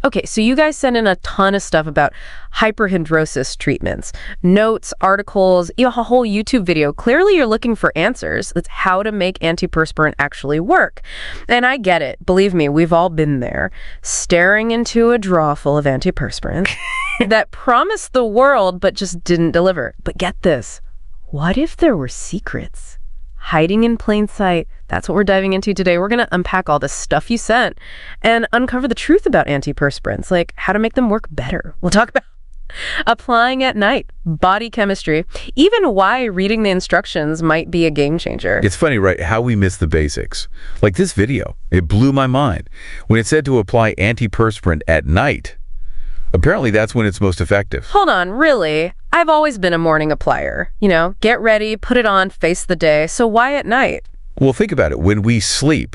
Okay, so you guys sent in a ton of stuff about hyperhidrosis treatments, notes, articles, a whole YouTube video. Clearly, you're looking for answers. That's how to make antiperspirant actually work. And I get it. Believe me, we've all been there, staring into a drawer full of antiperspirants that promised the world but just didn't deliver. But get this. What if there were secrets hiding in plain sight? That's what we're diving into today. We're going to unpack all the stuff you sent and uncover the truth about antiperspirants, like how to make them work better. We'll talk about applying at night, body chemistry, even why reading the instructions might be a game changer. It's funny, right, how we miss the basics. Like this video, it blew my mind. When it said to apply antiperspirant at night, apparently that's when it's most effective. Hold on, really? I've always been a morning applier. You know, get ready, put it on, face the day. So why at night? Well, think about it. When we sleep,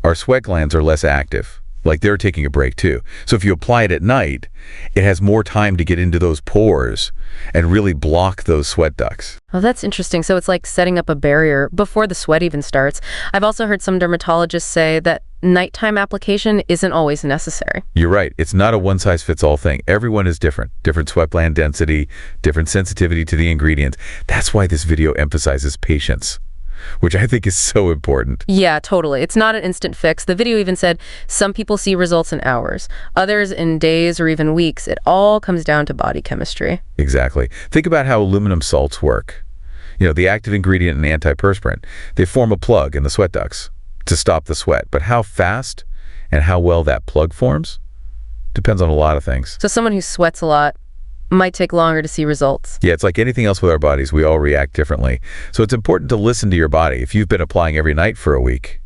our sweat glands are less active. Like they're taking a break too. So if you apply it at night, it has more time to get into those pores and really block those sweat ducts. Oh, that's interesting. So it's like setting up a barrier before the sweat even starts. I've also heard some dermatologists say that nighttime application isn't always necessary. You're right. It's not a one-size-fits-all thing. Everyone is different. Different sweat gland density, different sensitivity to the ingredients. That's why this video emphasizes patience, which I think is so important. Yeah, totally. It's not an instant fix. The video even said some people see results in hours, others in days or even weeks. It all comes down to body chemistry. Exactly. Think about how aluminum salts work. You know, the active ingredient in antiperspirant, they form a plug in the sweat ducts to stop the sweat. But how fast and how well that plug forms depends on a lot of things. So someone who sweats a lot might take longer to see results. Yeah, it's like anything else with our bodies. We all react differently. So it's important to listen to your body. If you've been applying every night for a week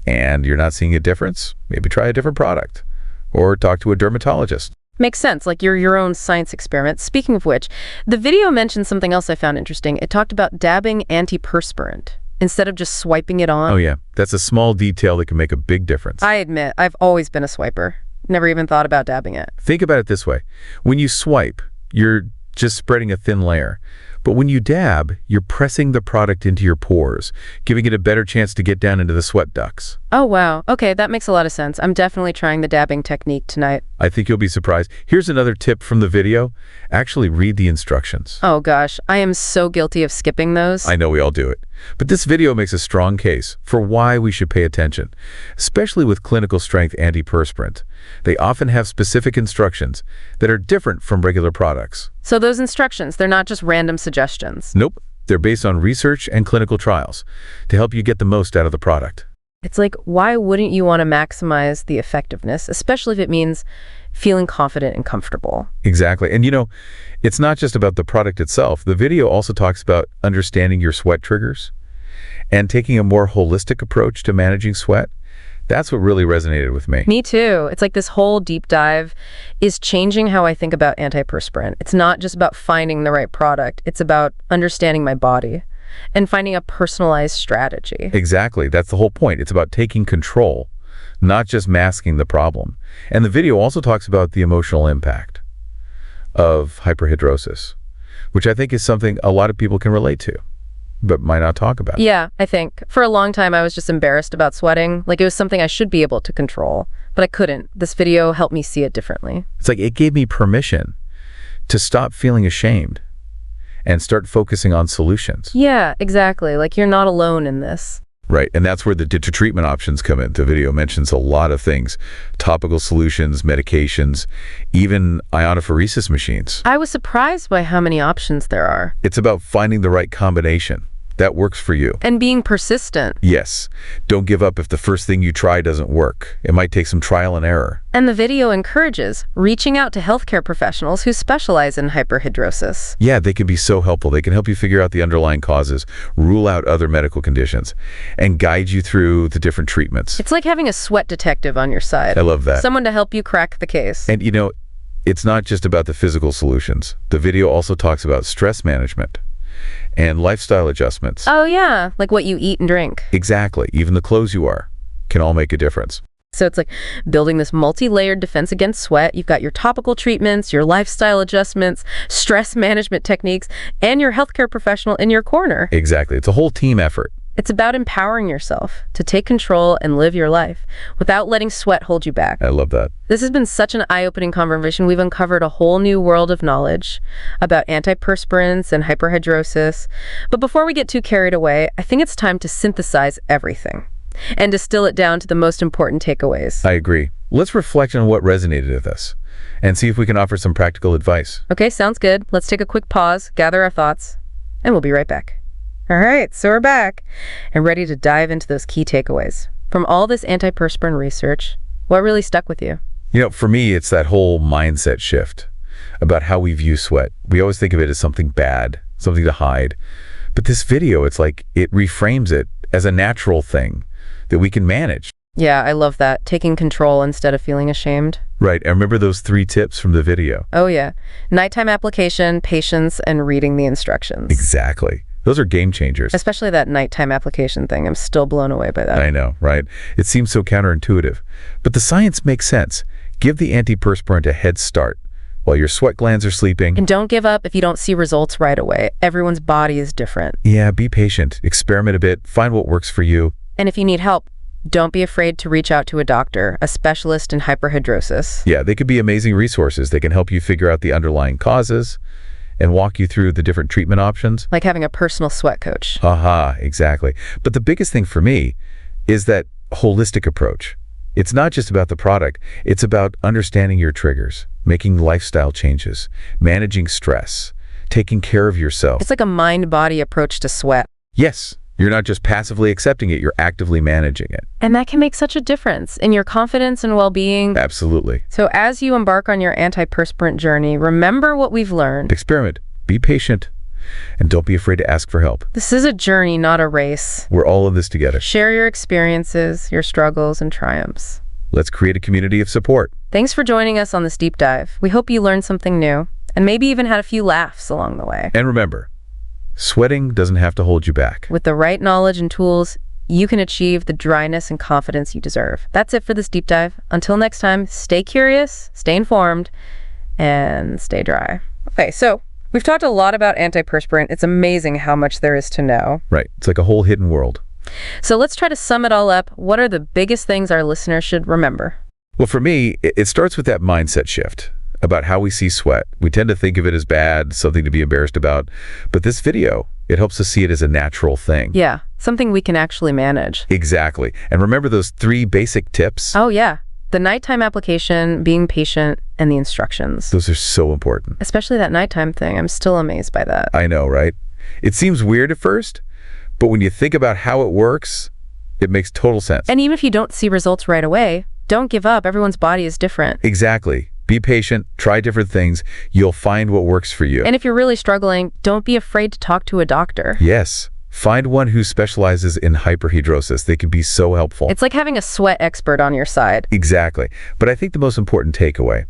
and you're not seeing a difference, maybe try a different product or talk to a dermatologist. Makes sense, like you're your own science experiment. Speaking of which, the video mentioned something else I found interesting. It talked about dabbing antiperspirant instead of just swiping it on. Oh yeah, that's a small detail that can make a big difference. I admit, I've always been a swiper. Never even thought about dabbing it. Think about it this way. When you swipe, you're just spreading a thin layer. But when you dab, you're pressing the product into your pores, giving it a better chance to get down into the sweat ducts. Oh, wow. Okay, that makes a lot of sense. I'm definitely trying the dabbing technique tonight. I think you'll be surprised. Here's another tip from the video. Actually read the instructions. Oh gosh, I am so guilty of skipping those. I know we all do it. But this video makes a strong case for why we should pay attention, especially with clinical strength antiperspirant. They often have specific instructions that are different from regular products. So those instructions, they're not just random suggestions. Nope. They're based on research and clinical trials to help you get the most out of the product. It's like, why wouldn't you want to maximize the effectiveness, especially if it means feeling confident and comfortable? Exactly. And you know, it's not just about the product itself. The video also talks about understanding your sweat triggers and taking a more holistic approach to managing sweat. That's what really resonated with me. Me too. It's like this whole deep dive is changing how I think about antiperspirant. It's not just about finding the right product. It's about understanding my body and finding a personalized strategy. Exactly. That's the whole point. It's about taking control, not just masking the problem. And the video also talks about the emotional impact of hyperhidrosis, which I think is something a lot of people can relate to, but might not talk about. Yeah, I think. For a long time, I was just embarrassed about sweating. Like it was something I should be able to control, but I couldn't. This video helped me see it differently. It's like it gave me permission to stop feeling ashamed and start focusing on solutions. Yeah, exactly. Like you're not alone in this. Right, and that's where the treatment options come in. The video mentions a lot of things. Topical solutions, medications, even ionophoresis machines. I was surprised by how many options there are. It's about finding the right combination that works for you. And being persistent. Yes. Don't give up if the first thing you try doesn't work. It might take some trial and error. And the video encourages reaching out to healthcare professionals who specialize in hyperhidrosis. Yeah, they can be so helpful. They can help you figure out the underlying causes, rule out other medical conditions, and guide you through the different treatments. It's like having a sweat detective on your side. I love that. Someone to help you crack the case. And you know, it's not just about the physical solutions. The video also talks about stress management and lifestyle adjustments. Oh yeah, like what you eat and drink. Exactly. Even the clothes you wear can all make a difference. So it's like building this multi-layered defense against sweat. You've got your topical treatments, your lifestyle adjustments, stress management techniques, and your healthcare professional in your corner. Exactly. It's a whole team effort. It's about empowering yourself to take control and live your life without letting sweat hold you back. I love that. This has been such an eye-opening conversation. We've uncovered a whole new world of knowledge about antiperspirants and hyperhidrosis. But before we get too carried away, I think it's time to synthesize everything and distill it down to the most important takeaways. I agree. Let's reflect on what resonated with us and see if we can offer some practical advice. Okay, sounds good. Let's take a quick pause, gather our thoughts, and we'll be right back. All right, so we're back and ready to dive into those key takeaways. From all this antiperspirant research, what really stuck with you? For me, it's that whole mindset shift about how we view sweat. We always think of it as something bad, something to hide. But this video, it's like it reframes it as a natural thing that we can manage. Yeah, I love that. Taking control instead of feeling ashamed. Right. And remember those 3 tips from the video? Oh, yeah. Nighttime application, patience, and reading the instructions. Exactly. Those are game changers. Especially that nighttime application thing. I'm still blown away by that. I know, right? It seems so counterintuitive. But the science makes sense. Give the antiperspirant a head start while your sweat glands are sleeping. And don't give up if you don't see results right away. Everyone's body is different. Yeah, be patient. Experiment a bit. Find what works for you. And if you need help, don't be afraid to reach out to a doctor, a specialist in hyperhidrosis. Yeah, they could be amazing resources. They can help you figure out the underlying causes and walk you through the different treatment options. Like having a personal sweat coach. Aha, exactly. But the biggest thing for me is that holistic approach. It's not just about the product. It's about understanding your triggers, making lifestyle changes, managing stress, taking care of yourself. It's like a mind-body approach to sweat. Yes, you're not just passively accepting it, you're actively managing it. And that can make such a difference in your confidence and well-being. Absolutely. So as you embark on your antiperspirant journey, remember what we've learned. Experiment, be patient, and don't be afraid to ask for help. This is a journey, not a race. We're all in this together. Share your experiences, your struggles, and triumphs. Let's create a community of support. Thanks for joining us on this deep dive. We hope you learned something new, and maybe even had a few laughs along the way. And remember, sweating doesn't have to hold you back. With the right knowledge and tools, you can achieve the dryness and confidence you deserve. That's it for this deep dive. Until next time, stay curious, stay informed, and stay dry. Okay, so we've talked a lot about antiperspirant. It's amazing how much there is to know. Right. It's like a whole hidden world. So let's try to sum it all up. What are the biggest things our listeners should remember? Well, for me, it starts with that mindset shift about how we see sweat. We tend to think of it as bad, something to be embarrassed about. But this video, it helps us see it as a natural thing. Yeah, something we can actually manage. Exactly. And remember those 3 basic tips? Oh, yeah. The nighttime application, being patient, and the instructions. Those are so important. Especially that nighttime thing. I'm still amazed by that. I know, right? It seems weird at first, but when you think about how it works, it makes total sense. And even if you don't see results right away, don't give up. Everyone's body is different. Exactly. Be patient, try different things. You'll find what works for you. And if you're really struggling, don't be afraid to talk to a doctor. Yes. Find one who specializes in hyperhidrosis. They can be so helpful. It's like having a sweat expert on your side. Exactly. But I think the most important takeaway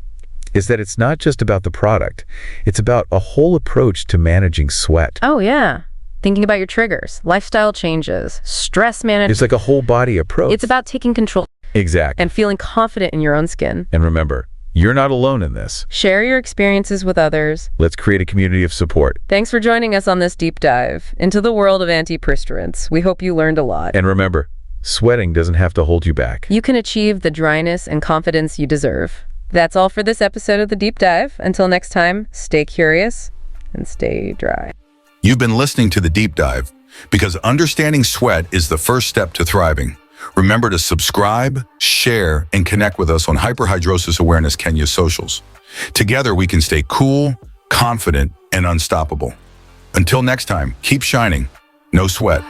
is that it's not just about the product. It's about a whole approach to managing sweat. Oh, yeah. Thinking about your triggers, lifestyle changes, stress management. It's like a whole body approach. It's about taking control. Exactly. And feeling confident in your own skin. And remember, you're not alone in this. Share your experiences with others. Let's create a community of support. Thanks for joining us on this deep dive into the world of antiperspirants. We hope you learned a lot. And remember, sweating doesn't have to hold you back. You can achieve the dryness and confidence you deserve. That's all for this episode of The Deep Dive. Until next time, stay curious and stay dry. You've been listening to The Deep Dive because understanding sweat is the first step to thriving. Remember to subscribe, share, and connect with us on Hyperhidrosis Awareness Kenya's socials. Together, we can stay cool, confident, and unstoppable. Until next time, keep shining. No sweat.